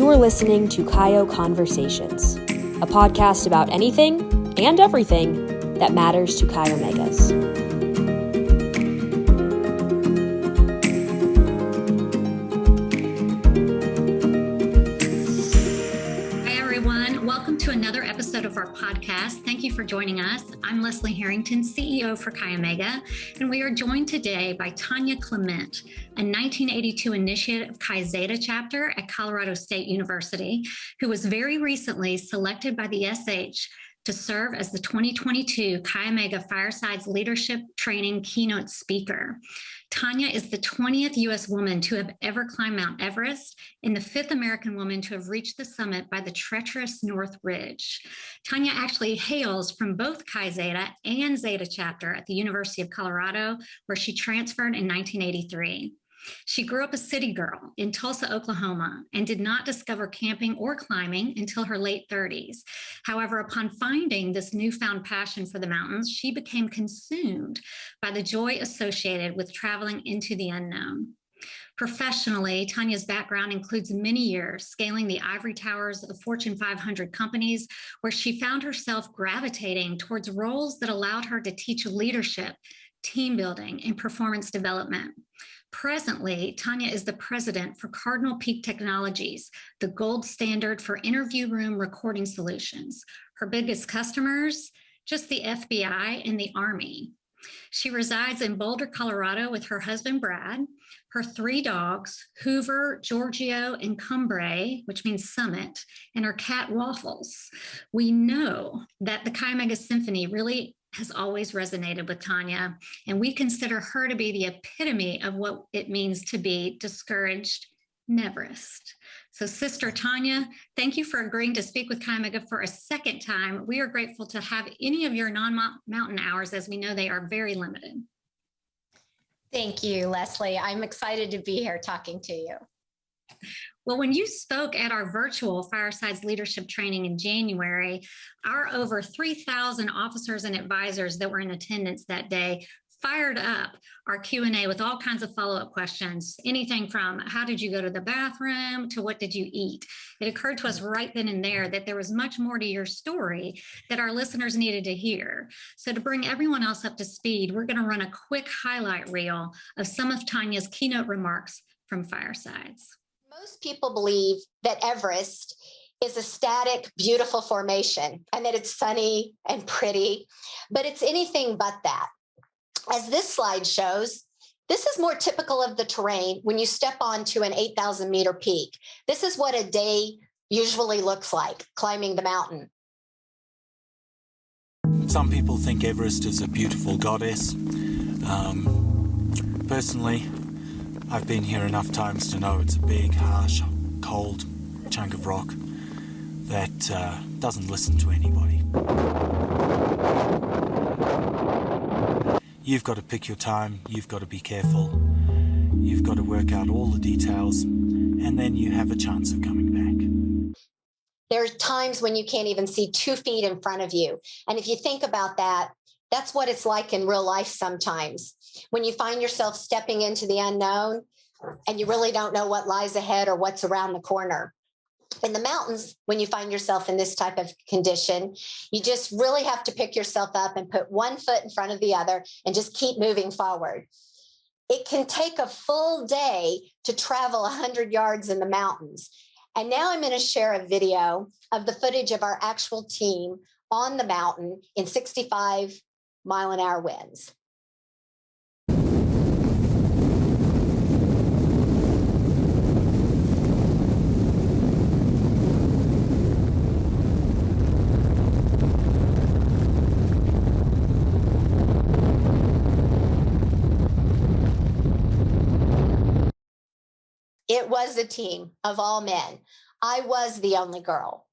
You are listening to Chi Conversations, a podcast about anything and everything that matters to Chi Omegas. Welcome to another episode of our podcast. Thank you for joining us. I'm Leslie Harrington, CEO for Chi Omega, and we are joined today by Tonya Clement, a 1982 initiate of Chi Zeta Chapter at Colorado State University, who was very recently selected by the SH to serve as the 2022 Chi Omega Firesides Leadership Training keynote speaker. Tonya is the 20th U.S. woman to have ever climbed Mount Everest and the 5th American woman to have reached the summit by the treacherous North Ridge. Tonya actually hails from both Chi Zeta and Zeta Chapter at the University of Colorado, where she transferred in 1983. She grew up a city girl in Tulsa, Oklahoma, and did not discover camping or climbing until her late 30s. However, upon finding this newfound passion for the mountains, she became consumed by the joy associated with traveling into the unknown. Professionally, Tonya's background includes many years scaling the ivory towers of Fortune 500 companies, where she found herself gravitating towards roles that allowed her to teach leadership, team building, and performance development. Presently, Tonya is the president for Cardinal Peak Technologies, the gold standard for interview room recording solutions. Her biggest customers, just the FBI and the Army. She resides in Boulder, Colorado with her husband, Brad, her 3 dogs, Hoover, Giorgio, and Cumbre, which means summit, and her cat, Waffles. We know that the Chi Omega Symphony really has always resonated with Tonya, and we consider her to be the epitome of what it means to be discouraged neverist. So Sister Tonya, thank you for agreeing to speak with Chi Omega for a second time. We are grateful to have any of your non-mountain hours, as we know they are very limited. Thank you, Leslie. I'm excited to be here talking to you. Well, when you spoke at our virtual Firesides leadership training in January, our over 3,000 officers and advisors that were in attendance that day fired up our Q&A with all kinds of follow-up questions, anything from how did you go to the bathroom to what did you eat? It occurred to us right then and there that there was much more to your story that our listeners needed to hear. So to bring everyone else up to speed, we're going to run a quick highlight reel of some of Tonya's keynote remarks from Firesides. Most people believe that Everest is a static, beautiful formation and that it's sunny and pretty, but it's anything but that. As this slide shows, this is more typical of the terrain when you step onto an 8,000 meter peak. This is what a day usually looks like, climbing the mountain. Some people think Everest is a beautiful goddess. Personally, I've been here enough times to know it's a big, harsh, cold chunk of rock that doesn't listen to anybody. You've got to pick your time, you've got to be careful, you've got to work out all the details, and then you have a chance of coming back. There are times when you can't even see 2 feet in front of you. And if you think about that, that's what it's like in real life sometimes. When you find yourself stepping into the unknown and you really don't know what lies ahead or what's around the corner. In the mountains, when you find yourself in this type of condition, you just really have to pick yourself up and put one foot in front of the other and just keep moving forward. It can take a full day to travel 100 yards in the mountains. And now I'm going to share a video of the footage of our actual team on the mountain in 65-mile-an-hour winds. It was a team of all men. I was the only girl.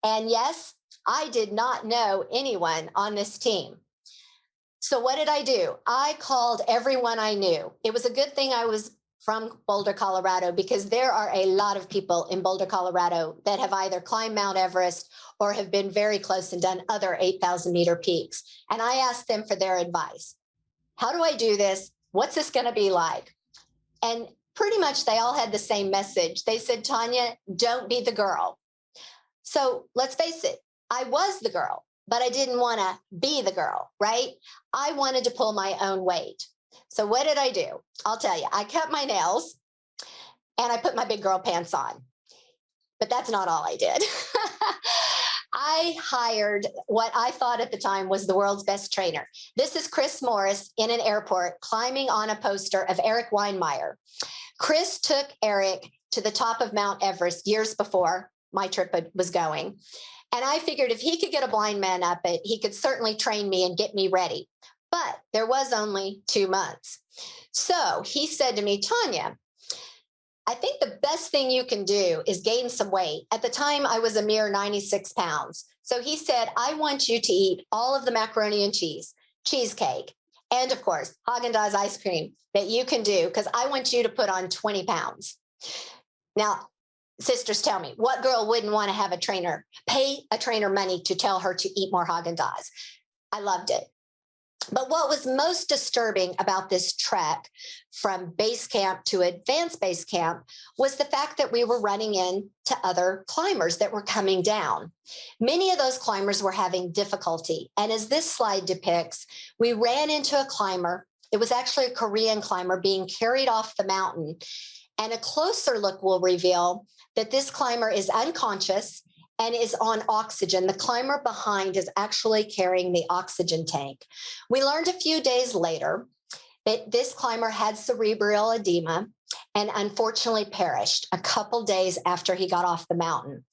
And yes, I did not know anyone on this team. So what did I do? I called everyone I knew. It was a good thing I was from Boulder, Colorado, because there are a lot of people in Boulder, Colorado that have either climbed Mount Everest or have been very close and done other 8,000 meter peaks. And I asked them for their advice. How do I do this? What's this going to be like? And pretty much they all had the same message. They said, Tanya, don't be the girl. So let's face it, I was the girl, but I didn't want to be the girl, right? I wanted to pull my own weight. So what did I do? I'll tell you, I cut my nails and I put my big girl pants on. But that's not all I did. I hired what I thought at the time was the world's best trainer. This is Chris Morris in an airport climbing on a poster of Eric Weinmeier. Chris took Eric to the top of Mount Everest years before my trip was going. And I figured if he could get a blind man up it, he could certainly train me and get me ready. But there was only 2 months. So he said to me, Tanya, I think the best thing you can do is gain some weight. At the time, I was a mere 96 pounds. So he said, I want you to eat all of the macaroni and cheese, cheesecake, and of course, Haagen-Dazs ice cream that you can do, because I want you to put on 20 pounds. Now, sisters, tell me, what girl wouldn't want to have a trainer, pay a trainer money to tell her to eat more Haagen-Dazs? I loved it. But what was most disturbing about this trek from base camp to advanced base camp was the fact that we were running into other climbers that were coming down. Many of those climbers were having difficulty. And as this slide depicts, we ran into a climber. It was actually a Korean climber being carried off the mountain. And a closer look will reveal that this climber is unconscious and is on oxygen. The climber behind is actually carrying the oxygen tank. We learned a few days later that this climber had cerebral edema and unfortunately perished a couple days after he got off the mountain.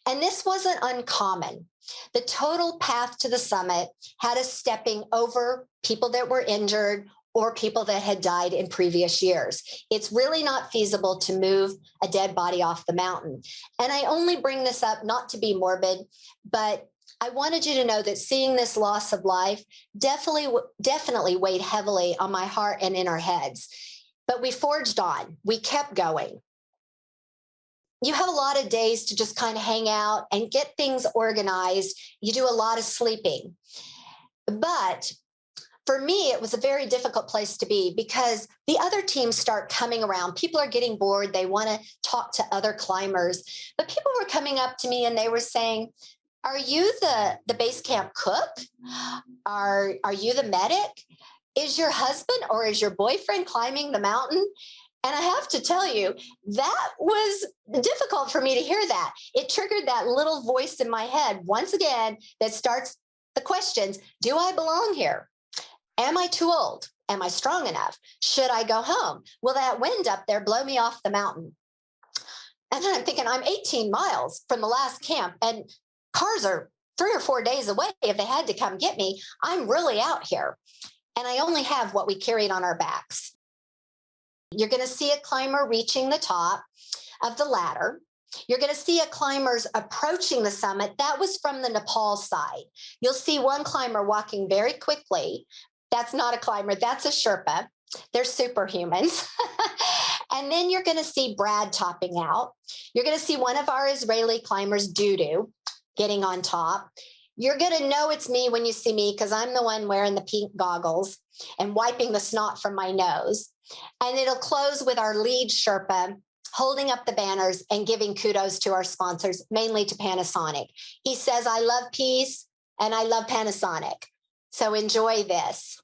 And this wasn't uncommon. The total path to the summit had us stepping over people that were injured or people that had died in previous years. It's really not feasible to move a dead body off the mountain. And I only bring this up not to be morbid, but I wanted you to know that seeing this loss of life definitely weighed heavily on my heart and in our heads. But we forged on. We kept going. You have a lot of days to just kind of hang out and get things organized. You do a lot of sleeping. But for me, it was a very difficult place to be because the other teams start coming around. People are getting bored. They want to talk to other climbers. But people were coming up to me and they were saying, are you the base camp cook? Are you the medic? Is your husband or is your boyfriend climbing the mountain? And I have to tell you, that was difficult for me to hear that. It triggered that little voice in my head once again that starts the questions, do I belong here? Am I too old? Am I strong enough? Should I go home? Will that wind up there blow me off the mountain? And then I'm thinking, I'm 18 miles from the last camp and cars are 3 or 4 days away. If they had to come get me, I'm really out here. And I only have what we carried on our backs. You're going to see a climber reaching the top of the ladder. You're going to see a climber's approaching the summit. That was from the Nepal side. You'll see one climber walking very quickly. That's not a climber, that's a Sherpa. They're superhumans. And then you're going to see Brad topping out. You're going to see one of our Israeli climbers, Dudu, getting on top. You're going to know it's me when you see me because I'm the one wearing the pink goggles and wiping the snot from my nose. And it'll close with our lead Sherpa holding up the banners and giving kudos to our sponsors, mainly to Panasonic. He says, I love peace and I love Panasonic. So enjoy this.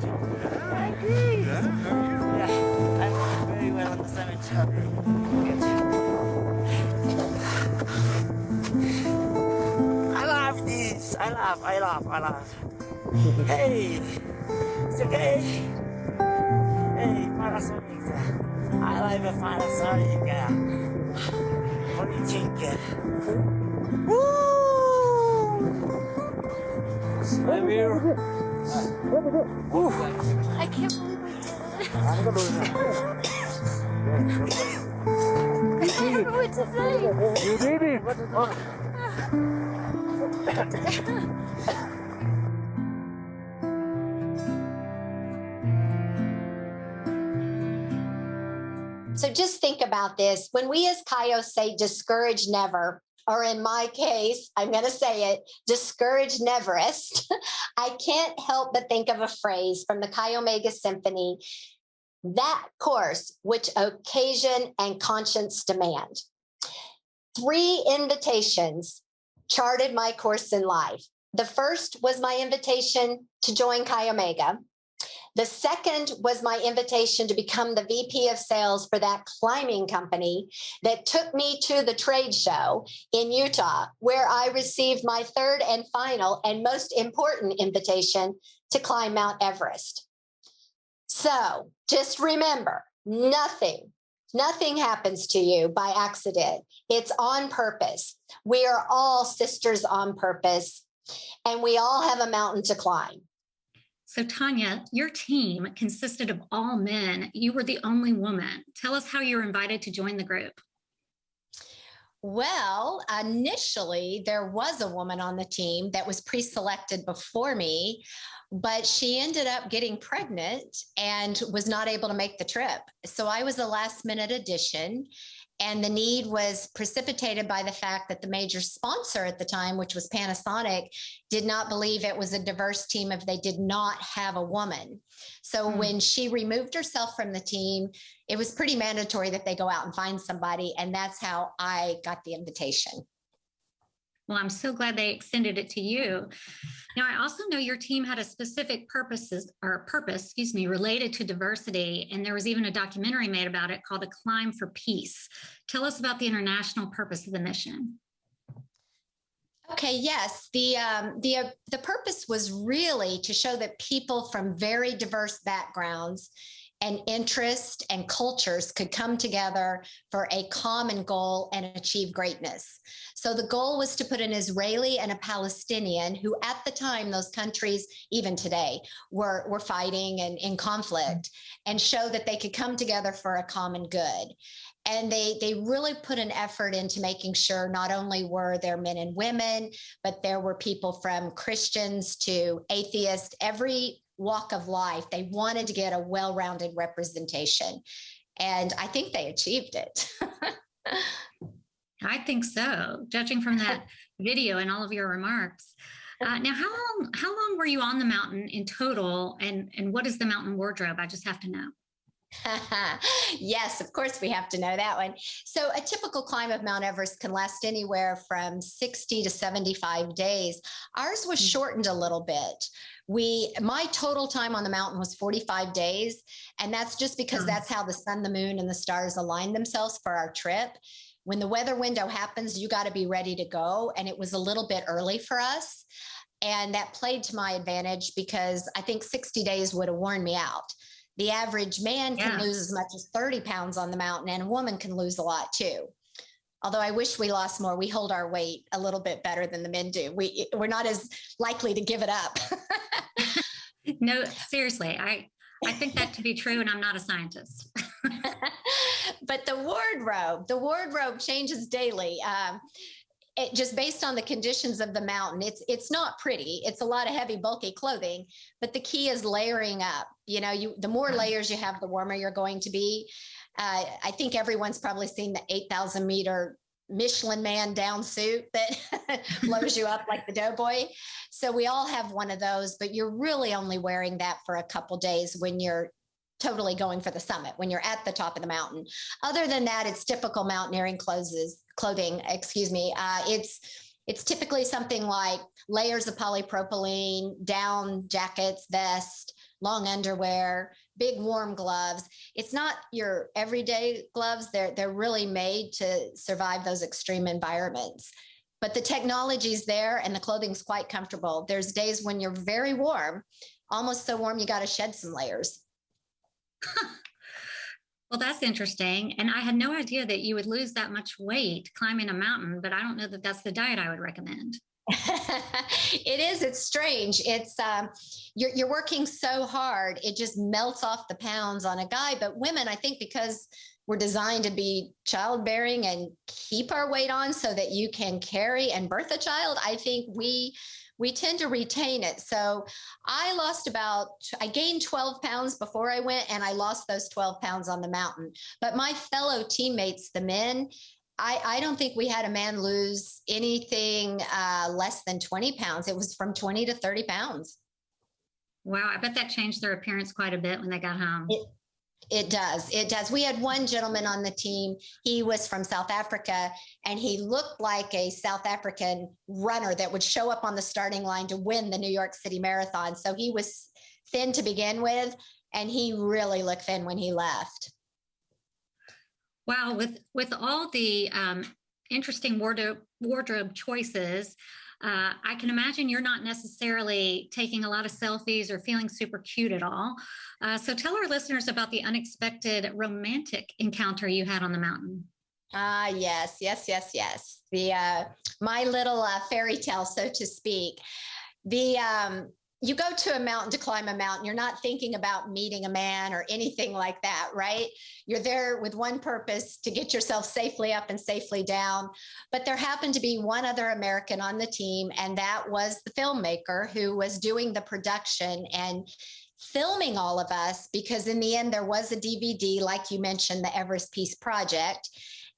Hi, Chris. Yeah, how are you? Yeah, I'm very well on the summit. I love this. I love. Hey, it's okay. Hey, Panasonic. I love a Panasonic. What do you think? Woo! I'm here. I can't believe I did it. I don't know what to say. You did it. So just think about this. When we as Kayos say discourage never, or in my case, I'm going to say it, discourage neverest, I can't help but think of a phrase from the Chi Omega Symphony, that course which occasion and conscience demand. 3 invitations charted my course in life. The first was my invitation to join Chi Omega. The second was my invitation to become the VP of sales for that climbing company that took me to the trade show in Utah, where I received my third and final and most important invitation to climb Mount Everest. So just remember, nothing happens to you by accident. It's on purpose. We are all sisters on purpose, and we all have a mountain to climb. So, Tanya, your team consisted of all men. You were the only woman. Tell us how you were invited to join the group. Well, initially, there was a woman on the team that was pre-selected before me, but she ended up getting pregnant and was not able to make the trip. So I was a last-minute addition. And the need was precipitated by the fact that the major sponsor at the time, which was Panasonic, did not believe it was a diverse team if they did not have a woman. So when she removed herself from the team, it was pretty mandatory that they go out and find somebody. And that's how I got the invitation. Well, I'm so glad they extended it to you. Now, I also know your team had a specific purpose, related to diversity. And there was even a documentary made about it called A Climb for Peace. Tell us about the international purpose of the mission. Okay, yes. The purpose was really to show that people from very diverse backgrounds and interests and cultures could come together for a common goal and achieve greatness. So the goal was to put an Israeli and a Palestinian, who at the time, those countries, even today, were fighting and in conflict, and show that they could come together for a common good. And they really put an effort into making sure not only were there men and women, but there were people from Christians to atheists, every walk of life. They wanted to get a well-rounded representation. And I think they achieved it. I think so, judging from that video and all of your remarks. Now, how long were you on the mountain in total? And what is the mountain wardrobe? I just have to know. Yes, of course we have to know that one. So a typical climb of Mount Everest can last anywhere from 60 to 75 days. Ours was shortened a little bit. My total time on the mountain was 45 days. And that's just because that's how the sun, the moon, and the stars align themselves for our trip. When the weather window happens, you got to be ready to go. And it was a little bit early for us. And that played to my advantage because I think 60 days would have worn me out. The average man can lose as much as 30 pounds on the mountain, and a woman can lose a lot too. Although I wish we lost more. We hold our weight a little bit better than the men do. We're not as likely to give it up. No, seriously. I think that to be true, and I'm not a scientist. But the wardrobe changes daily. It just based on the conditions of the mountain. It's not pretty. It's a lot of heavy, bulky clothing, but the key is layering up. The more layers you have, the warmer you're going to be. I think everyone's probably seen the 8,000 meter Michelin Man down suit that blows you up like the doughboy. So we all have one of those, but you're really only wearing that for a couple days when you're totally going for the summit, when you're at the top of the mountain. Other than that, it's typical mountaineering clothing. It's typically something like layers of polypropylene, down jackets, vest, long underwear, big warm gloves. It's not your everyday gloves. They're really made to survive those extreme environments. But the technology's there and the clothing's quite comfortable. There's days when you're very warm, almost so warm you got to shed some layers. Well, that's interesting. And I had no idea that you would lose that much weight climbing a mountain, but I don't know that that's the diet I would recommend. It is. It's strange. It's you're working so hard, it just melts off the pounds on a guy. But women, I think, because we're designed to be childbearing and keep our weight on so that you can carry and birth a child, I think we tend to retain it. So I gained 12 pounds before I went, and I lost those 12 pounds on the mountain. But my fellow teammates, the men, I don't think we had a man lose anything less than 20 pounds. It was from 20 to 30 pounds. Wow. I bet that changed their appearance quite a bit when they got home. It does. It does. We had one gentleman on the team. He was from South Africa, and he looked like a South African runner that would show up on the starting line to win the New York City Marathon. So he was thin to begin with, and he really looked thin when he left. Wow. With all the interesting wardrobe choices, I can imagine you're not necessarily taking a lot of selfies or feeling super cute at all. So tell our listeners about the unexpected romantic encounter you had on the mountain. Yes. The my little fairy tale, so to speak. You go to a mountain to climb a mountain. You're not thinking about meeting a man or anything like that, right? You're there with one purpose, to get yourself safely up and safely down. But there happened to be one other American on the team, and that was the filmmaker who was doing the production and filming all of us, because in the end, there was a DVD, like you mentioned, the Everest Peace Project.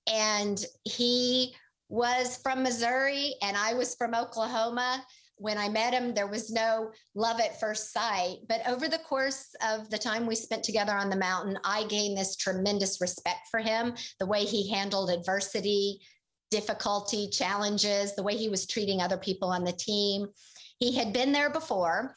And he was from Missouri and I was from Oklahoma. When I met him, there was no love at first sight. But over the course of the time we spent together on the mountain, I gained this tremendous respect for him, the way he handled adversity, difficulty, challenges, the way he was treating other people on the team. He had been there before.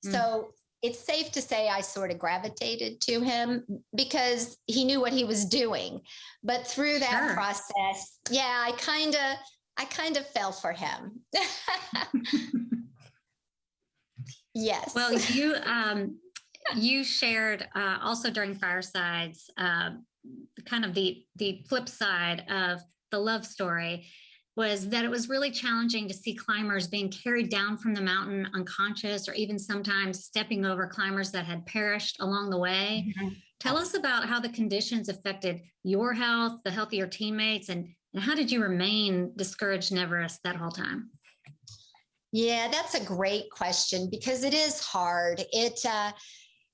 So it's safe to say I sort of gravitated to him because he knew what he was doing. But through that process, yeah, I kind of fell for him. Yes. Well, you shared also during Firesides kind of the flip side of the love story was that it was really challenging to see climbers being carried down from the mountain unconscious, or even sometimes stepping over climbers that had perished along the way. Mm-hmm. Tell us about how the conditions affected your health, the health of your teammates, and how did you remain discouraged in Everest that whole time? Yeah, that's a great question because it is hard.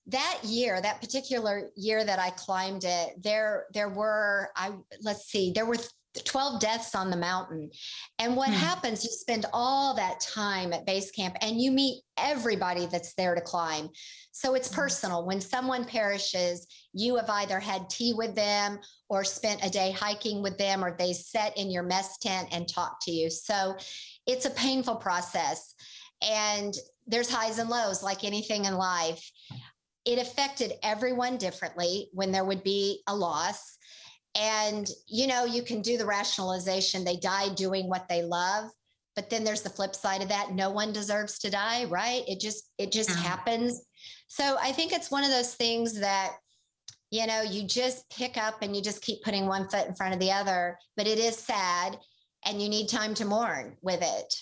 That particular year that I climbed it, there were 12 deaths on the mountain. And what happens, you spend all that time at base camp and you meet everybody that's there to climb. So it's personal. When someone perishes, you have either had tea with them or spent a day hiking with them, or they sat in your mess tent and talked to you. So it's a painful process. And there's highs and lows like anything in life. It affected everyone differently when there would be a loss. And, you can do the rationalization. They died doing what they love. But then there's the flip side of that. No one deserves to die, right? It just happens. So I think it's one of those things that, you just pick up and you just keep putting one foot in front of the other. But it is sad and you need time to mourn with it.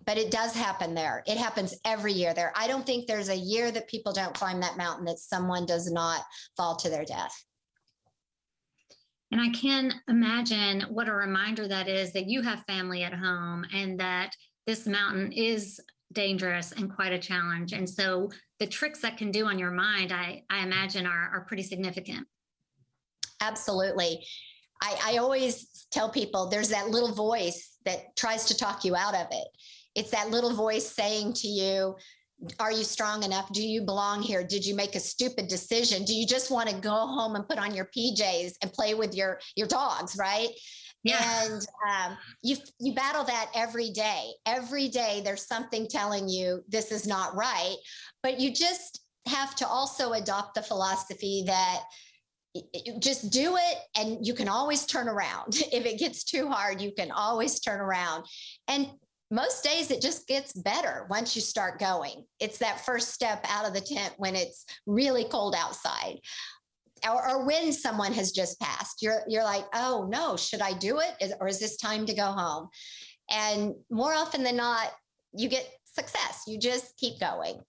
But it does happen there. It happens every year there. I don't think there's a year that people don't climb that mountain that someone does not fall to their death. And I can imagine what a reminder that is, that you have family at home and that this mountain is dangerous and quite a challenge. And so the tricks that can do on your mind, I imagine are pretty significant. Absolutely. I always tell people there's that little voice that tries to talk you out of it. It's that little voice saying to you, are you strong enough? Do you belong here? Did you make a stupid decision? Do you just want to go home and put on your PJs and play with your dogs, right? Yeah. And you battle that every day. Every day there's something telling you this is not right, but you just have to also adopt the philosophy that just do it and you can always turn around. If it gets too hard, you can always turn around. And most days it just gets better once you start going. It's that first step out of the tent when it's really cold outside. Or when someone has just passed, you're like, oh no, should I do it? Or is this time to go home? And more often than not, you get success. You just keep going.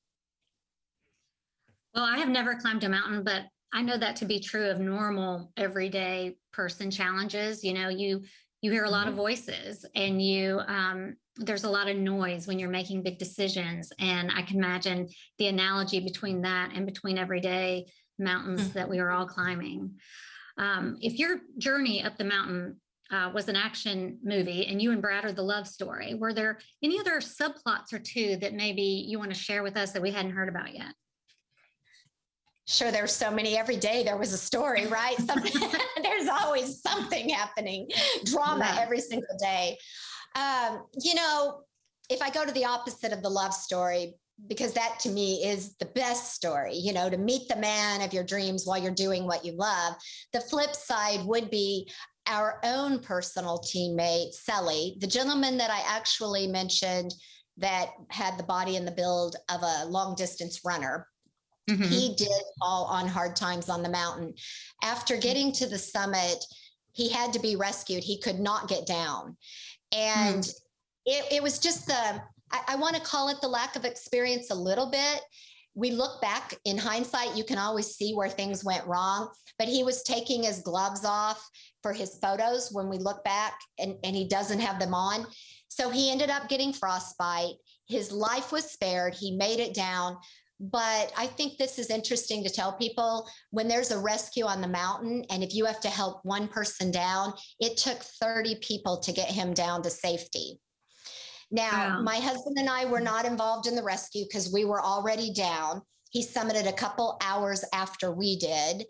Well, I have never climbed a mountain, but I know that to be true of normal everyday person challenges. You know, you hear a lot of voices, and there's a lot of noise when you're making big decisions. And I can imagine the analogy between that and between everyday mountains that we are all climbing. If your journey up the mountain was an action movie and you and Brad are the love story, were there any other subplots or two that maybe you want to share with us that we hadn't heard about yet? Sure, there's so many. Every day there was a story, right? There's always something happening, drama every single day. You know, if I go to the opposite of the love story, because that to me is the best story, you know, to meet the man of your dreams while you're doing what you love. The flip side would be our own personal teammate, Sally, the gentleman that I actually mentioned that had the body and the build of a long distance runner. Mm-hmm. He did fall on hard times on the mountain. After getting to the summit, he had to be rescued. He could not get down. And it was just I want to call it the lack of experience a little bit. We look back in hindsight, you can always see where things went wrong, but he was taking his gloves off for his photos when we look back, and he doesn't have them on. So he ended up getting frostbite. His life was spared. He made it down. But I think this is interesting to tell people when there's a rescue on the mountain, and if you have to help one person down, it took 30 people to get him down to safety. Now, my husband and I were not involved in the rescue because we were already down. He summited a couple hours after we did.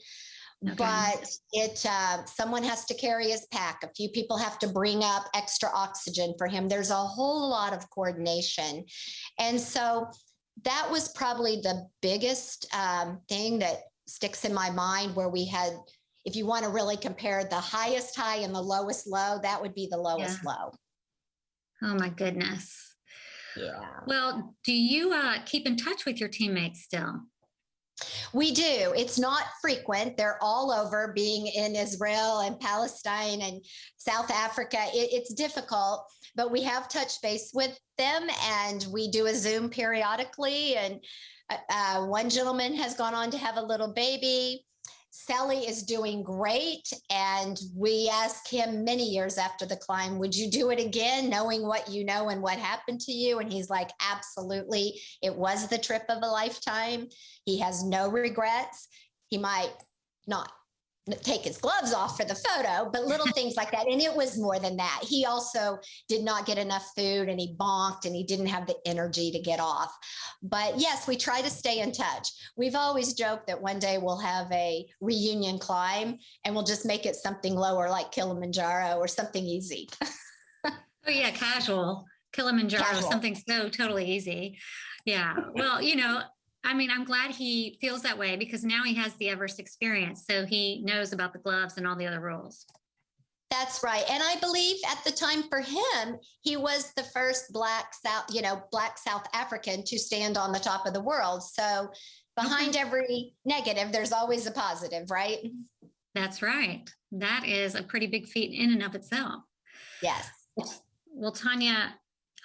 Okay. But someone has to carry his pack. A few people have to bring up extra oxygen for him. There's a whole lot of coordination. And so that was probably the biggest thing that sticks in my mind, where we had, if you want to really compare the highest high and the lowest low, that would be the lowest low. Oh my goodness. Yeah. Well, do you keep in touch with your teammates still? We do. It's not frequent. They're all over, being in Israel and Palestine and South Africa. It's difficult, but we have touched base with them, and we do a Zoom periodically. And one gentleman has gone on to have a little baby. Sally is doing great. And we asked him many years after the climb, would you do it again, knowing what you know and what happened to you? And he's like, absolutely. It was the trip of a lifetime. He has no regrets. He might not take his gloves off for the photo, but little things like that. And it was more than that. He also did not get enough food, and he bonked, and he didn't have the energy to get off. But yes, we try to stay in touch. We've always joked that one day we'll have a reunion climb, and we'll just make it something lower, like Kilimanjaro, or something easy. Oh yeah, casual. Kilimanjaro, something so totally easy. Yeah. Well, you know, I mean, I'm glad he feels that way, because now he has the Everest experience. So he knows about the gloves and all the other rules. That's right. And I believe at the time for him, he was the first Black South African to stand on the top of the world. So behind every negative, there's always a positive, right? That's right. That is a pretty big feat in and of itself. Yes. Well, Tanya,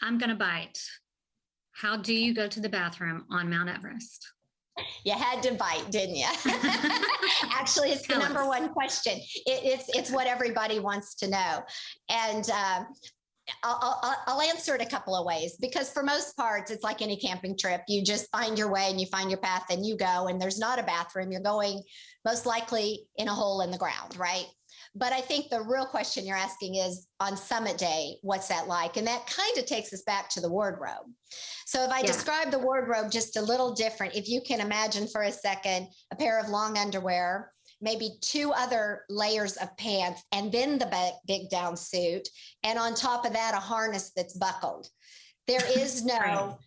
I'm going to bite. How do you go to the bathroom on Mount Everest? You had to bite, didn't you? Actually, it's the number one question. It's what everybody wants to know. And I'll answer it a couple of ways, because for most parts, it's like any camping trip. You just find your way and you find your path and you go, and there's not a bathroom. You're going most likely in a hole in the ground, right? But I think the real question you're asking is, on summit day, what's that like? And that kind of takes us back to the wardrobe. So if I describe the wardrobe just a little different, if you can imagine for a second, a pair of long underwear, maybe 2 other layers of pants, and then the big down suit. And on top of that, a harness that's buckled. There is no,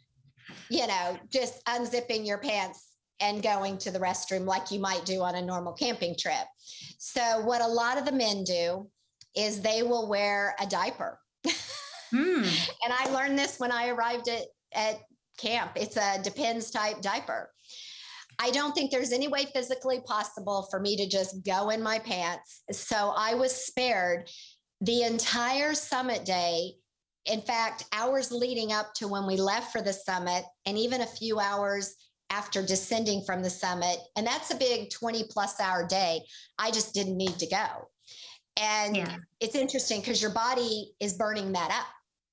just unzipping your pants and going to the restroom like you might do on a normal camping trip. So what a lot of the men do is they will wear a diaper. And I learned this when I arrived at camp. It's a Depends type diaper. I don't think there's any way physically possible for me to just go in my pants. So I was spared the entire summit day. In fact, hours leading up to when we left for the summit, and even a few hours after descending from the summit. And that's a big 20+ hour day. I just didn't need to go. And it's interesting because your body is burning that up.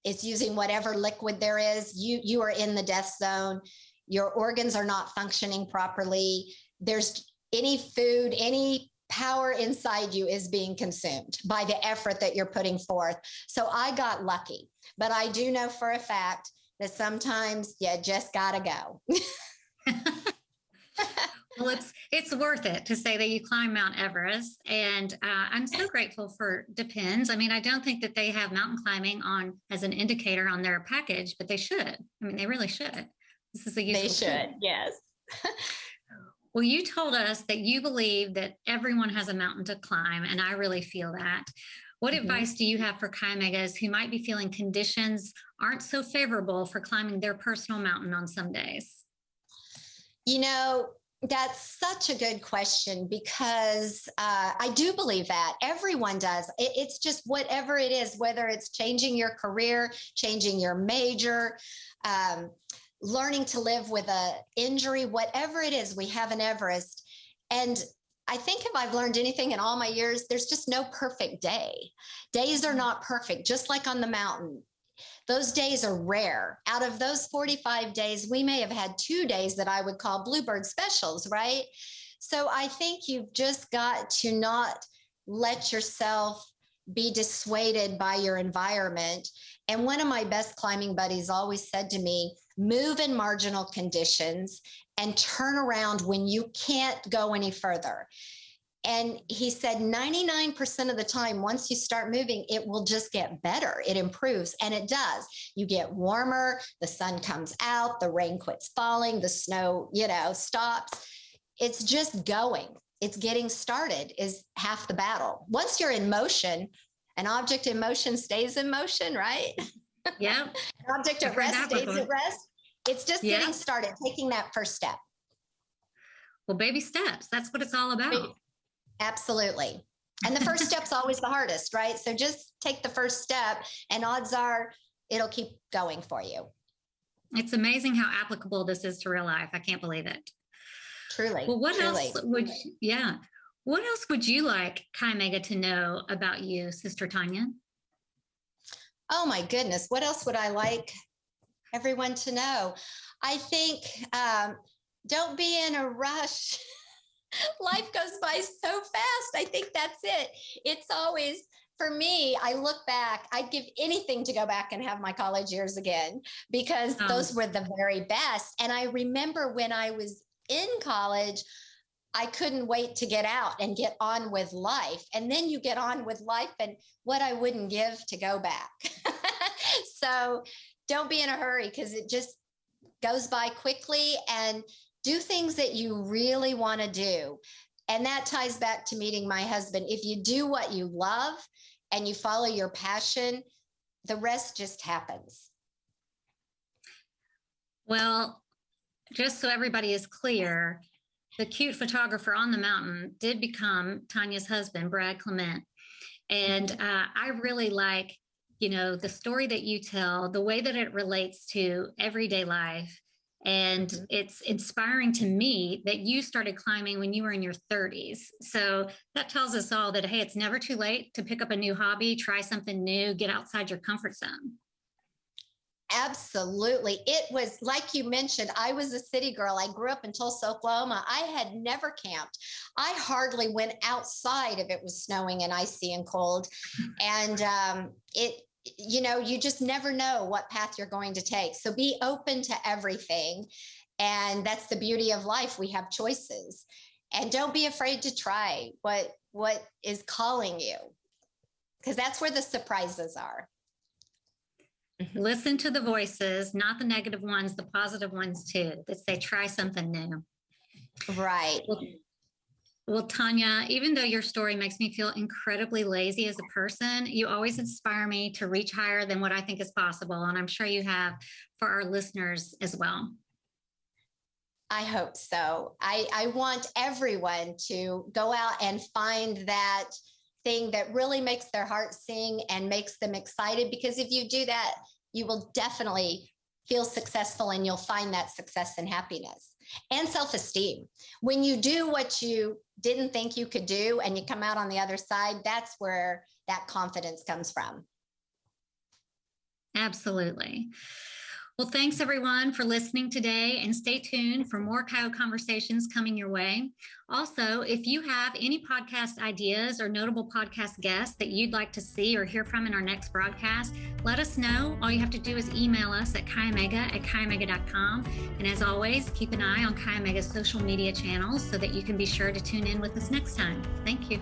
It's using whatever liquid there is. You are in the death zone. Your organs are not functioning properly. There's any food, any power inside you is being consumed by the effort that you're putting forth. So I got lucky, but I do know for a fact that sometimes you just gotta go. Well, it's worth it to say that you climb Mount Everest. And I'm so grateful for Depends. I mean, I don't think that they have mountain climbing on as an indicator on their package, but they should. I mean, they really should. This is a useful They should, tool. yes. Well, you told us that you believe that everyone has a mountain to climb, and I really feel that. What advice do you have for Chi Megas who might be feeling conditions aren't so favorable for climbing their personal mountain on some days? You know, that's such a good question because I do believe that everyone does. It's just whatever it is, whether it's changing your career, changing your major, learning to live with an injury, whatever it is, we have an Everest. And I think if I've learned anything in all my years, there's just no perfect day. Days are not perfect, just like on the mountain. Those days are rare. Out of those 45 days, we may have had 2 days that I would call bluebird specials, right? So I think you've just got to not let yourself be dissuaded by your environment. And one of my best climbing buddies always said to me, move in marginal conditions and turn around when you can't go any further. And he said 99% of the time, once you start moving, it will just get better. It improves. And it does. You get warmer, the sun comes out, the rain quits falling, the snow, stops. It's just going. It's getting started is half the battle. Once you're in motion, an object in motion stays in motion, right? Yeah. An object at rest stays at rest. It's just getting started, taking that first step. Well, baby steps. That's what it's all about. Absolutely. And the first step's always the hardest, right? So just take the first step and odds are it'll keep going for you. It's amazing how applicable this is to real life. I can't believe it. Truly. Well, what else would you like Chi Mega to know about you, Sister Tanya? Oh my goodness. What else would I like everyone to know? I think don't be in a rush. Life goes by so fast. I think that's it. It's always, for me, I look back, I'd give anything to go back and have my college years again, because those were the very best. And I remember when I was in college, I couldn't wait to get out and get on with life. And then you get on with life and what I wouldn't give to go back. So don't be in a hurry because it just goes by quickly, and do things that you really want to do. And that ties back to meeting my husband. If you do what you love and you follow your passion, the rest just happens. Well, just so everybody is clear, the cute photographer on the mountain did become Tanya's husband, Brad Clement. And I really like, the story that you tell, the way that it relates to everyday life. And it's inspiring to me that you started climbing when you were in your 30s. So that tells us all that, hey, it's never too late to pick up a new hobby, try something new, get outside your comfort zone. Absolutely. It was like you mentioned, I was a city girl. I grew up in Tulsa, Oklahoma. I had never camped. I hardly went outside if it was snowing and icy and cold. And you just never know what path you're going to take. So be open to everything. And that's the beauty of life. We have choices. And don't be afraid to try what is calling you, because that's where the surprises are. Listen to the voices, not the negative ones, the positive ones too, that say try something new. Right. Well, Tanya, even though your story makes me feel incredibly lazy as a person, you always inspire me to reach higher than what I think is possible. And I'm sure you have for our listeners as well. I hope so. I want everyone to go out and find that thing that really makes their heart sing and makes them excited, because if you do that, you will definitely feel successful, and you'll find that success and happiness and self-esteem. When you do what you didn't think you could do and you come out on the other side, that's where that confidence comes from. Absolutely. Well, thanks everyone for listening today, and stay tuned for more coyote conversations coming your way. Also, if you have any podcast ideas or notable podcast guests that you'd like to see or hear from in our next broadcast, let us know. All you have to do is email us at chiomega@chiomega.com. And as always, keep an eye on Chi Omega's social media channels so that you can be sure to tune in with us next time. Thank you.